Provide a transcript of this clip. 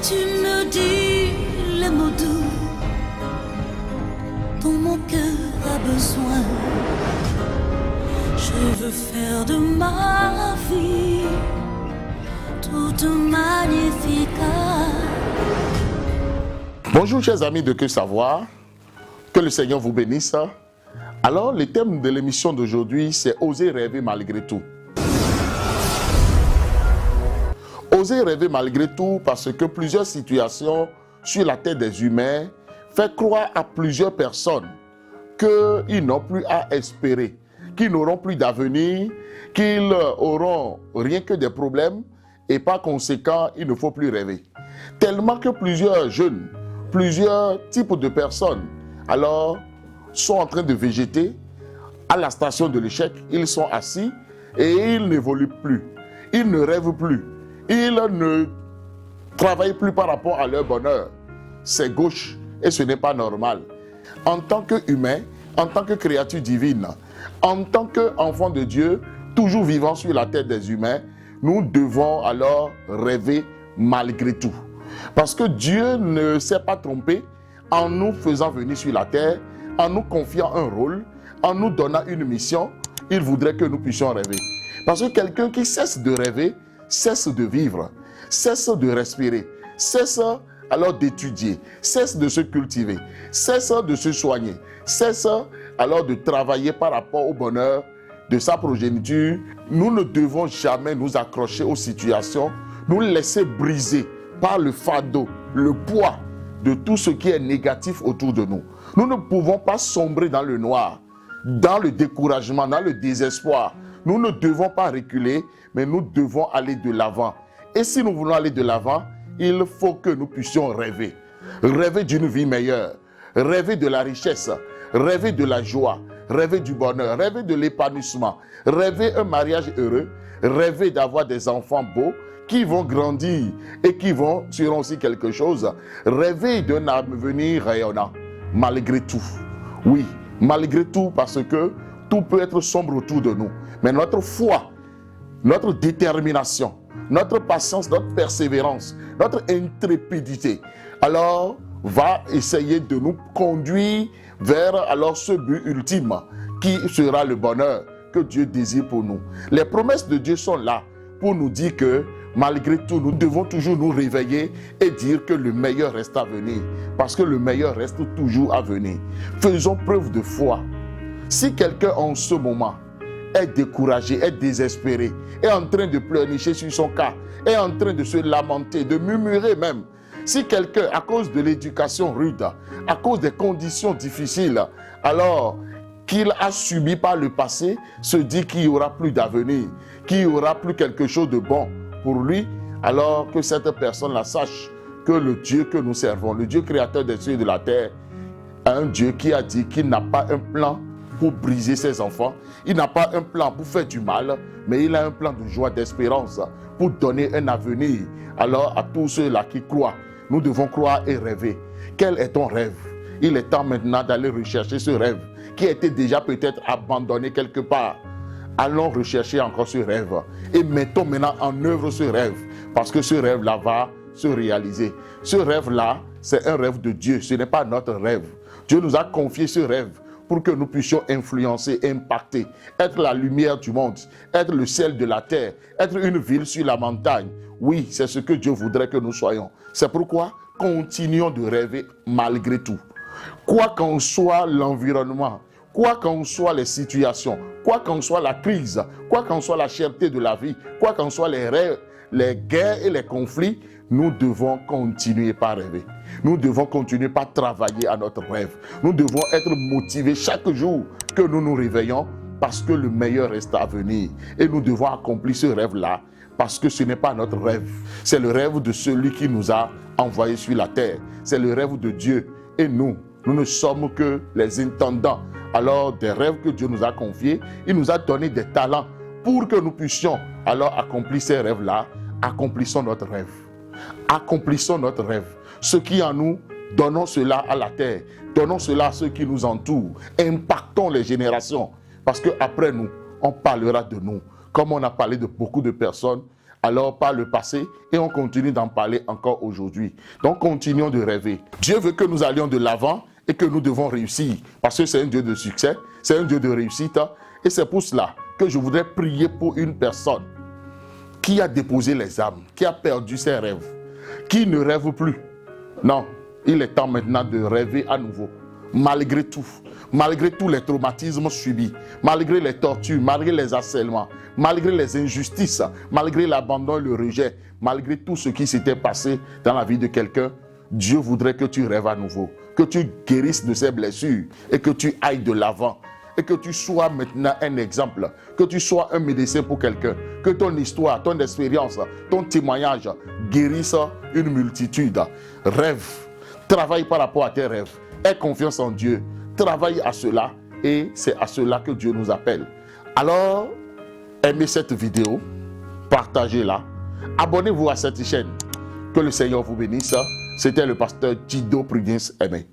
Tu me dis les mots doux dont mon cœur a besoin. Je veux faire de ma vie toute magnifique. Bonjour chers amis de Que Savoir, que le Seigneur vous bénisse. Alors le thème de l'émission d'aujourd'hui c'est oser rêver malgré tout. Oser rêver malgré tout parce que plusieurs situations sur la tête des humains font croire à plusieurs personnes qu'ils n'ont plus à espérer, qu'ils n'auront plus d'avenir, qu'ils auront rien que des problèmes et par conséquent, il ne faut plus rêver. Tellement que plusieurs jeunes, plusieurs types de personnes, alors, sont en train de végéter à la station de l'échec. Ils sont assis et ils n'évoluent plus. Ils ne rêvent plus. Ils ne travaillent plus par rapport à leur bonheur. C'est gauche et ce n'est pas normal. En tant qu'humain, en tant que créature divine, en tant qu'enfant de Dieu, toujours vivant sur la tête des humains, nous devons alors rêver malgré tout. Parce que Dieu ne s'est pas trompé en nous faisant venir sur la terre, en nous confiant un rôle, en nous donnant une mission. Il voudrait que nous puissions rêver. Parce que quelqu'un qui cesse de rêver, cesse de vivre, cesse de respirer, cesse alors d'étudier, cesse de se cultiver, cesse de se soigner, cesse alors de travailler par rapport au bonheur de sa progéniture. Nous ne devons jamais nous accrocher aux situations, nous laisser briser par le fardeau, le poids de tout ce qui est négatif autour de nous. Nous ne pouvons pas sombrer dans le noir, dans le découragement, dans le désespoir. Nous ne devons pas reculer, mais nous devons aller de l'avant. Et si nous voulons aller de l'avant, il faut que nous puissions rêver. Rêver d'une vie meilleure, rêver de la richesse, rêver de la joie, rêver du bonheur, rêver de l'épanouissement, rêver un mariage heureux, rêver d'avoir des enfants beaux qui vont grandir et qui seront aussi quelque chose. Rêver d'un avenir rayonnant, malgré tout. Oui, malgré tout, parce que tout peut être sombre autour de nous. Mais notre foi, notre détermination, notre patience, notre persévérance, notre intrépidité, alors va essayer de nous conduire vers alors ce but ultime qui sera le bonheur que Dieu désire pour nous. Les promesses de Dieu sont là pour nous dire que malgré tout, nous devons toujours nous réveiller et dire que le meilleur reste à venir. Parce que le meilleur reste toujours à venir. Faisons preuve de foi. Si quelqu'un en ce moment est découragé, est désespéré, est en train de pleurnicher sur son cas, est en train de se lamenter, de murmurer même, si quelqu'un, à cause de l'éducation rude, à cause des conditions difficiles, alors qu'il a subi par le passé, se dit qu'il n'y aura plus d'avenir, qu'il n'y aura plus quelque chose de bon pour lui, alors que cette personne-là sache que le Dieu que nous servons, le Dieu créateur des cieux et de la terre, un Dieu qui a dit qu'il n'a pas un plan pour briser ses enfants, il n'a pas un plan pour faire du mal, mais il a un plan de joie, d'espérance, pour donner un avenir alors à tous ceux-là qui croient. Nous devons croire et rêver. Quel est ton rêve? Il est temps maintenant d'aller rechercher ce rêve qui a été déjà peut-être abandonné quelque part. Allons rechercher encore ce rêve et mettons maintenant en œuvre ce rêve, parce que ce rêve-là va se réaliser. Ce rêve-là, c'est un rêve de Dieu, ce n'est pas notre rêve. Dieu nous a confié ce rêve pour que nous puissions influencer, impacter, être la lumière du monde, être le sel de la terre, être une ville sur la montagne. Oui, c'est ce que Dieu voudrait que nous soyons. C'est pourquoi continuons de rêver malgré tout. Quoi qu'en soit l'environnement, quoi qu'en soient les situations, quoi qu'en soit la crise, quoi qu'en soit la cherté de la vie, quoi qu'en soient les guerres et les conflits, nous devons continuer par rêver. Nous devons continuer par travailler à notre rêve. Nous devons être motivés chaque jour que nous nous réveillons parce que le meilleur reste à venir. Et nous devons accomplir ce rêve-là parce que ce n'est pas notre rêve. C'est le rêve de celui qui nous a envoyés sur la terre. C'est le rêve de Dieu. Et nous ne sommes que les intendants alors des rêves que Dieu nous a confiés. Il nous a donné des talents pour que nous puissions alors accomplir ces rêves-là. Accomplissons notre rêve. Accomplissons notre rêve. Ce qui en nous, donnons cela à la terre. Donnons cela à ceux qui nous entourent. Impactons les générations. Parce qu'après nous, on parlera de nous. Comme on a parlé de beaucoup de personnes alors par le passé et on continue d'en parler encore aujourd'hui. Donc continuons de rêver. Dieu veut que nous allions de l'avant et que nous devons réussir parce que c'est un Dieu de succès, c'est un Dieu de réussite et c'est pour cela que je voudrais prier pour une personne qui a déposé les armes, qui a perdu ses rêves, qui ne rêve plus. Non, il est temps maintenant de rêver à nouveau. Malgré tous les traumatismes subis, malgré les tortures, malgré les harcèlements, malgré les injustices, malgré l'abandon et le rejet, malgré tout ce qui s'était passé dans la vie de quelqu'un, Dieu voudrait que tu rêves à nouveau, que tu guérisses de ces blessures et que tu ailles de l'avant. Et que tu sois maintenant un exemple, que tu sois un médecin pour quelqu'un, que ton histoire, ton expérience, ton témoignage guérisse une multitude. Rêve, travaille par rapport à tes rêves, aie confiance en Dieu, travaille à cela et c'est à cela que Dieu nous appelle. Alors, aimez cette vidéo, partagez-la, abonnez-vous à cette chaîne. Que le Seigneur vous bénisse. C'était le pasteur Dido Prudence Aimé.